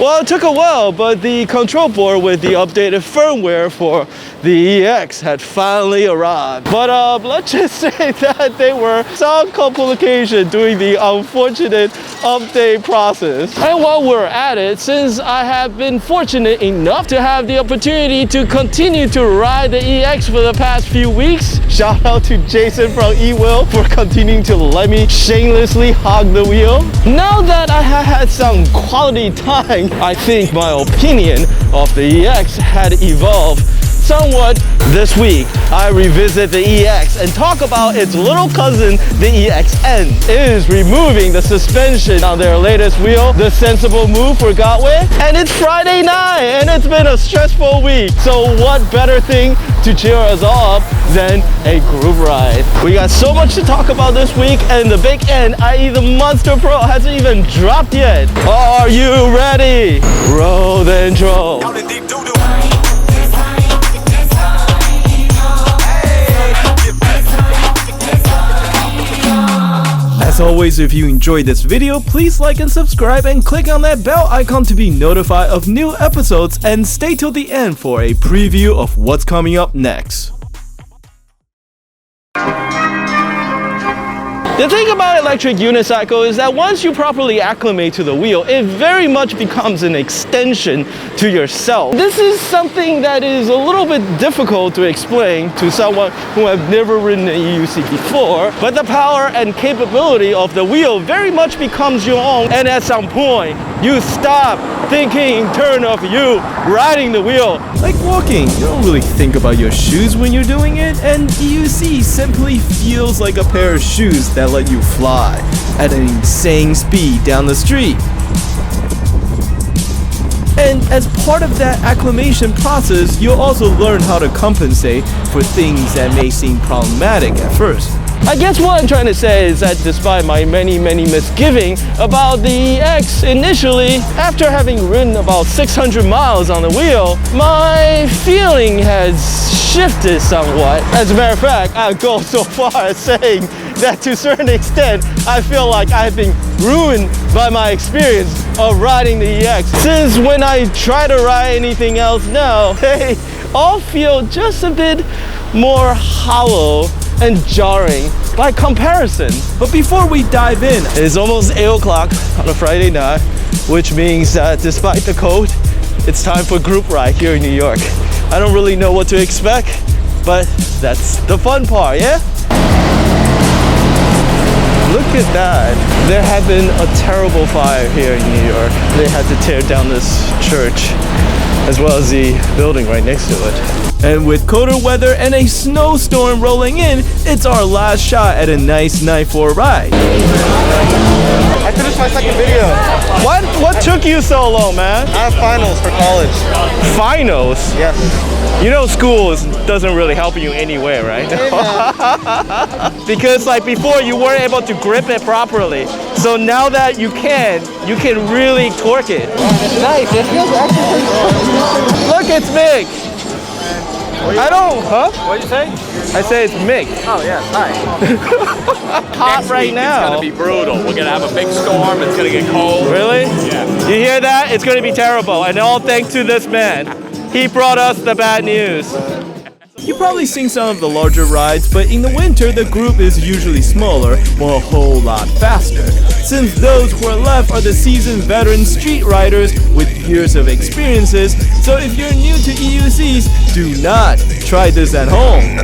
Well, it took a while, but the control board with the updated firmware for the EX had finally arrived. But let's just say that there were some complications during the unfortunate update process. And while we're at it, since I have been fortunate enough to have the opportunity to continue to ride the EX for the past few weeks, shout out to Jason from eWheel for continuing to let me shamelessly hog the wheel. Now that I have had some quality time, I think my opinion of the EX had evolved somewhat. This week, I revisit the EX and talk about its little cousin, the EX-N. It is removing the suspension on their latest wheel, the sensible move for Gotway. And it's Friday night, and it's been a stressful week. So what better thing to cheer us all up than a group ride? We got so much to talk about this week, and the big N, i.e. the Monster Pro, hasn't even dropped yet. Are you ready? Roll the intro. As always, if you enjoyed this video, please like and subscribe and click on that bell icon to be notified of new episodes, and stay till the end for a preview of what's coming up next. The thing about electric unicycle is that once you properly acclimate to the wheel, it very much becomes an extension to yourself. This is something that is a little bit difficult to explain to someone who have never ridden an EUC before, but the power and capability of the wheel very much becomes your own, and at some point, you stop thinking in terms of you riding the wheel. Like walking, you don't really think about your shoes when you're doing it, and EUC simply feels like a pair of shoes that let you fly at an insane speed down the street. And as part of that acclimation process, you'll also learn how to compensate for things that may seem problematic at first. I guess what I'm trying to say is that despite my many misgivings about the EX initially, after having ridden about 600 miles on the wheel, my feeling has shifted somewhat. As a matter of fact, I'd go so far as saying that to a certain extent, I feel like I've been ruined by my experience of riding the EX. Since when I try to ride anything else now, they all feel just a bit more hollow and jarring by comparison. But before we dive in, it's almost 8 o'clock on a Friday night, which means that despite the cold, it's time for group ride here in New York. I don't really know what to expect, but that's the fun part, yeah? Look at that. There had been a terrible fire here in New York. They had to tear down this church, as well as the building right next to it. And with colder weather and a snowstorm rolling in, it's our last shot at a nice night for a ride. I finished my second video. What took you so long, man? I have finals for college. Finals? Yes. You know school doesn't really help you anywhere, right? Because like before you weren't able to grip it properly. So now that you can really torque it. Nice, it feels actually pretty good. Look, it's Mick. What'd you say? I say it's Mick. Oh yeah, hi. Hot right now. It's gonna be brutal. We're gonna have a big storm. It's gonna get cold. Really? Yeah. You hear that? It's gonna be terrible. And all thanks to this man. He brought us the bad news. You've probably seen some of the larger rides, but in the winter the group is usually smaller, while a whole lot faster. Since those who are left are the seasoned veteran street riders with years of experiences, so if you're new to EUCs, do not try this at home.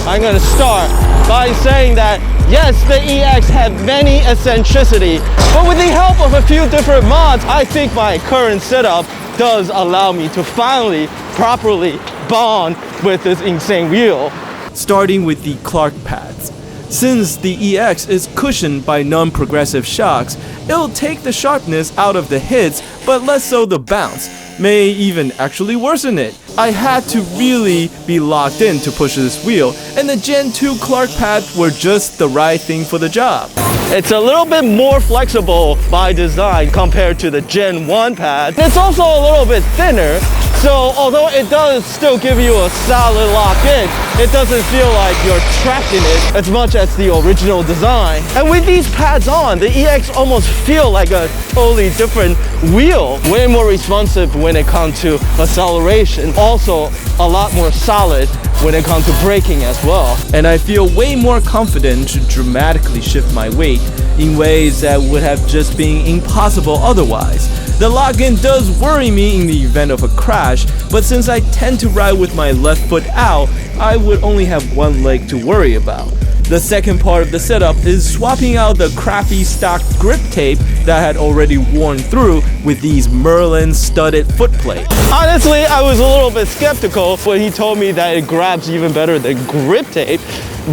I'm gonna start by saying that yes, the EX had many eccentricity, but with the help of a few different mods, I think my current setup does allow me to finally properly bond with this insane wheel. Starting with the Clark pads. Since the EX is cushioned by non-progressive shocks, it'll take the sharpness out of the hits, but less so the bounce, may even actually worsen it. I had to really be locked in to push this wheel, and the Gen 2 Clark pads were just the right thing for the job. It's a little bit more flexible by design compared to the Gen 1 pad. It's also a little bit thinner, so although it does still give you a solid lock in, it doesn't feel like you're trapped in it as much as the original design. And with these pads on, the EX almost feel like a totally different wheel. Way more responsive when it comes to acceleration. Also a lot more solid when it comes to braking as well. And I feel way more confident to dramatically shift my weight in ways that would have just been impossible otherwise. The lock-in does worry me in the event of a crash, but since I tend to ride with my left foot out, I would only have one leg to worry about. The second part of the setup is swapping out the crappy stock grip tape that had already worn through with these Merlin studded foot plates. Honestly, I was a little bit skeptical when he told me that it grabs even better than grip tape,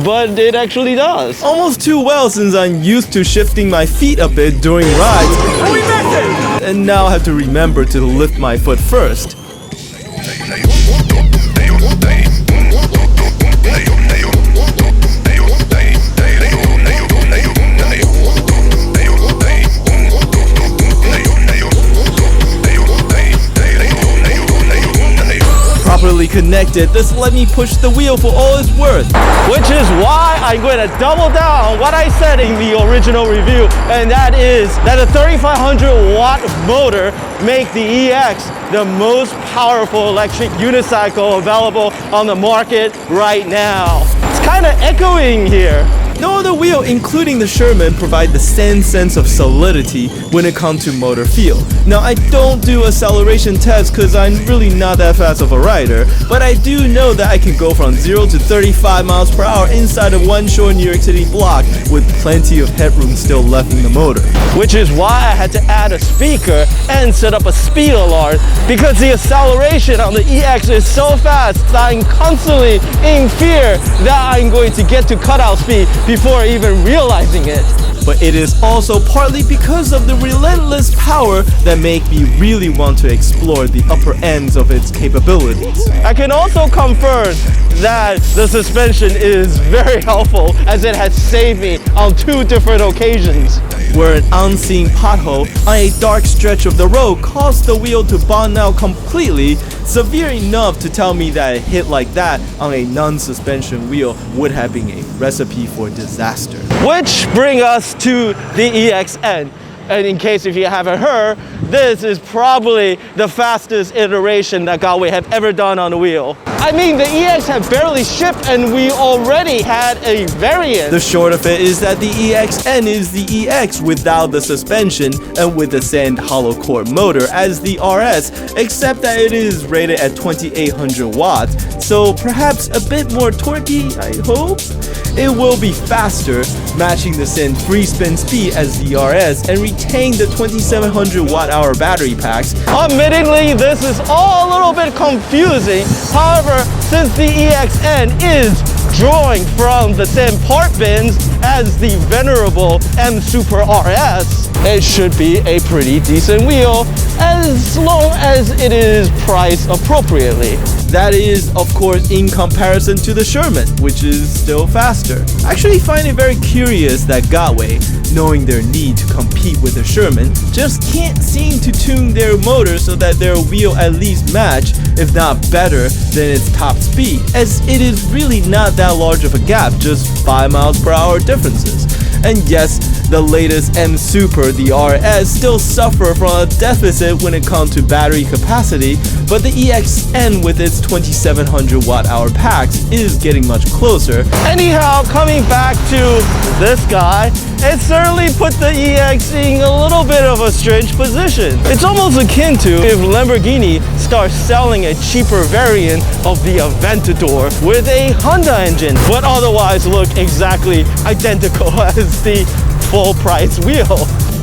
but it actually does. Almost too well since I'm used to shifting my feet a bit during rides, and now I have to remember to lift my foot first. Properly connected, this let me push the wheel for all it's worth. Which is why I'm going to double down on what I said in the original review, and that is that a 3500 watt motor make the EX the most powerful electric unicycle available on the market right now. It's kind of echoing here. No other wheel, including the Sherman, provide the same sense of solidity when it comes to motor feel. Now, I don't do acceleration tests because I'm really not that fast of a rider, but I do know that I can go from 0 to 35 miles per hour inside of one short New York City block with plenty of headroom still left in the motor. Which is why I had to add a speaker and set up a speed alarm, because the acceleration on the EX is so fast that I'm constantly in fear that I'm going to get to cutout speed before even realizing it. But it is also partly because of the relentless power that make me really want to explore the upper ends of its capabilities. I can also confirm that the suspension is very helpful, as it has saved me on 2 different occasions. Where an unseen pothole on a dark stretch of the road caused the wheel to bond out completely, severe enough to tell me that a hit like that on a non-suspension wheel would have been a recipe for disaster. Which brings us to the EX-N. And in case if you haven't heard, this is probably the fastest iteration that Gotway have ever done on the wheel. I mean, the EX had barely shipped and we already had a variant. The short of it is that the EX-N is the EX without the suspension and with the same hollow core motor as the RS, except that it is rated at 2800 watts, so perhaps a bit more torquey, I hope? It will be faster, matching the same free spin speed as the RS and retain the 2700 watt-hour battery packs. Admittingly, this is all a little bit confusing. However, since the EX-N is drawing from the same part bins as the venerable M Super RS, it should be a pretty decent wheel as long as it is priced appropriately. That is, of course, in comparison to the Sherman, which is still faster. I actually find it very curious that Gotway, knowing their need to compete with the Sherman, just can't seem to tune their motor so that their wheel at least match, if not better, than its top speed, as it is really not that large of a gap, just 5 miles per hour differences. And yes, the latest M Super, the RS, still suffer from a deficit when it comes to battery capacity, but the EX-N with its 2700 watt-hour packs is getting much closer. Anyhow, coming back to this guy, it certainly put the EX in a little bit of a strange position. It's almost akin to if Lamborghini starts selling a cheaper variant of the Aventador with a Honda engine, but otherwise look exactly identical as the full-price wheel.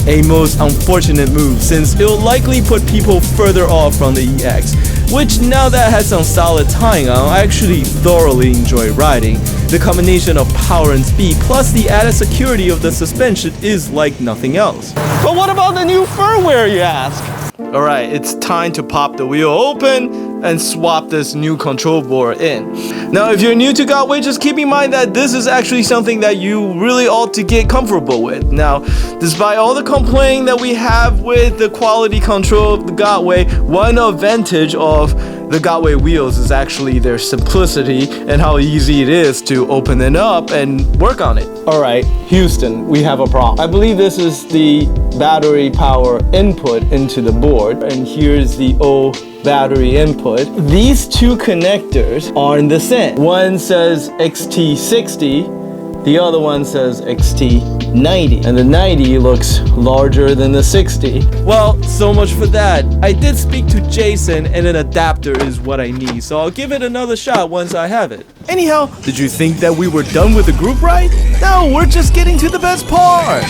A most unfortunate move, since it will likely put people further off from the EX, which now that I had some solid tying on, I actually thoroughly enjoy riding. The combination of power and speed plus the added security of the suspension is like nothing else. But what about the new firmware, you ask? Alright, it's time to pop the wheel open and swap this new control board in. Now, if you're new to Gotway, just keep in mind that this is actually something that you really ought to get comfortable with. Now, despite all the complaining that we have with the quality control of the Gotway, one advantage of the Gotway wheels is actually their simplicity and how easy it is to open it up and work on it. Alright, Houston, we have a problem. I believe this is the battery power input into the board, and here's the old battery input. These two connectors aren't the same. One says XT60, the other one says XT90, and the 90 looks larger than the 60. Well, so much for that. I did speak to Jason, and an adapter is what I need, so I'll give it another shot once I have it. Anyhow, did you think that we were done with the group ride? No, we're just getting to the best part.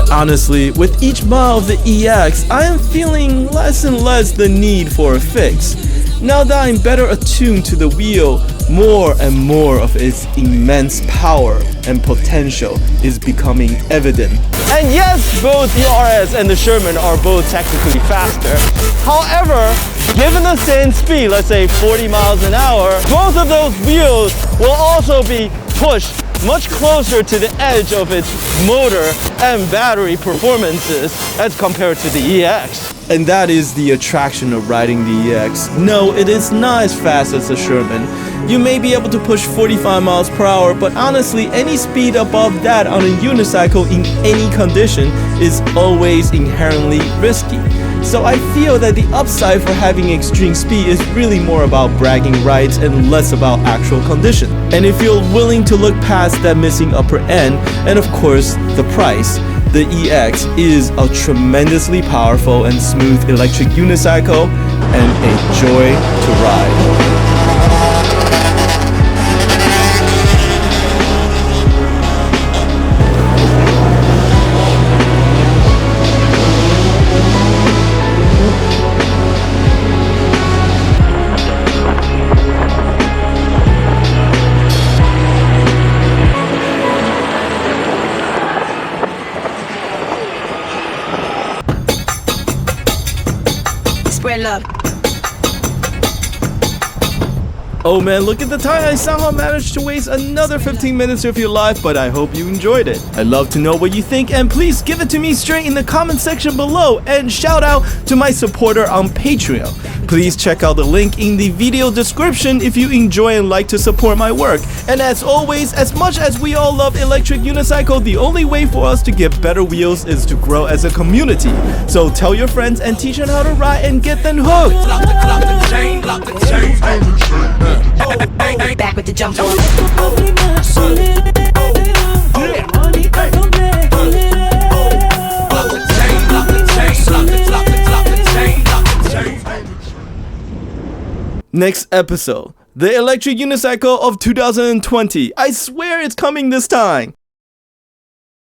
Honestly, with each mile of the EX, I am feeling less and less the need for a fix. Now that I'm better attuned to the wheel, more and more of its immense power and potential is becoming evident. And yes, both the RS and the Sherman are both technically faster. However, given the same speed, let's say 40 miles an hour, both of those wheels will also be pushed much closer to the edge of its motor and battery performances as compared to the EX. And that is the attraction of riding the EX. No, it is not as fast as the Sherman. You may be able to push 45 miles per hour, but honestly, any speed above that on a unicycle in any condition is always inherently risky. So I feel that the upside for having extreme speed is really more about bragging rights and less about actual condition. And if you're willing to look past that missing upper end, and of course the price, the EX is a tremendously powerful and smooth electric unicycle and a joy to ride. Oh man, look at the time. I somehow managed to waste another 15 minutes of your life, but I hope you enjoyed it. I'd love to know what you think, and please give it to me straight in the comment section below, and shout out to my supporter on Patreon. Please check out the link in the video description if you enjoy and like to support my work. And as always, as much as we all love electric unicycle, the only way for us to get better wheels is to grow as a community. So tell your friends and teach them how to ride and get them hooked. Back with the jump on. Next episode, the electric unicycle of 2020. I swear it's coming this time.